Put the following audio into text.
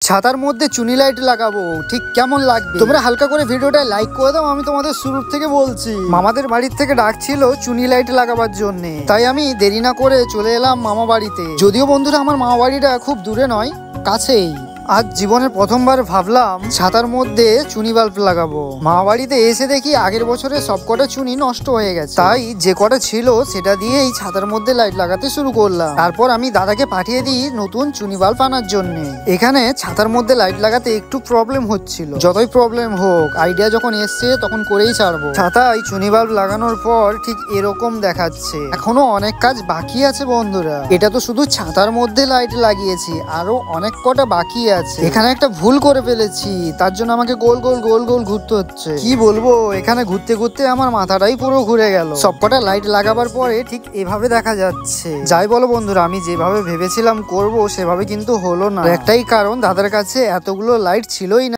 ছাতার মধ্যে চুনি লাইট লাগাবো, ঠিক কেমন লাগবে? তোমরা হালকা করে ভিডিওটা লাইক করে দাও। আমি তোমাদের শুরুর থেকে বলছি, মামাদের বাড়ির থেকে ডাকছিল চুনি লাইট লাগাবার জন্য, তাই আমি দেরি না করে চলে এলাম মামা বাড়িতে। যদিও বন্ধুরা আমার মামা বাড়িটা খুব দূরে নয়, কাছেই। আজ জীবনের প্রথমবার ভাবলাম ছাতার মধ্যে চুনি বাল্ব লাগাবো। মামা বাড়িতে এসে দেখি আগের বছরে সবকটা চুনি নষ্ট হয়ে গেছে, তাই যে কটা ছিল সেটা দিয়েই ছাতার মধ্যে লাইট লাগাতে শুরু করলাম। তারপর আমি দাদাকে পাঠিয়ে দিই নতুন চুনি বাল্ব আনার জন্য। এখানে ছাতার মধ্যে লাইট লাগাতে একটু প্রবলেম হচ্ছিল, যতই প্রবলেম হোক আইডিয়া যখন এসছে তখন করেই ছাড়বো। ছাতায় চুনি বাল্ব লাগানোর পর ঠিক এরকম দেখাচ্ছে। এখনো অনেক কাজ বাকি আছে বন্ধুরা। এটা তো শুধু ছাতার মধ্যে লাইট লাগিয়েছি, আরো অনেক কটা বাকি আছে। এখানে একটা ভুল করে ফেলেছি, তার জন্য আমাকে গোল গোল গোল গোল ঘুরতে হচ্ছে। কি বলবো, এখানে ঘুরতে ঘুরতে আমার মাথাটাই পুরো ঘুরে গেল। সবকটা লাইট লাগাবার পরে ঠিক এভাবে দেখা যাচ্ছে। যাই বলো বন্ধুরা, আমি যেভাবে ভেবেছিলাম করব সেভাবে কিন্তু হলো না। একটাই কারণ, দাদার কাছে এতগুলো লাইট ছিলই না।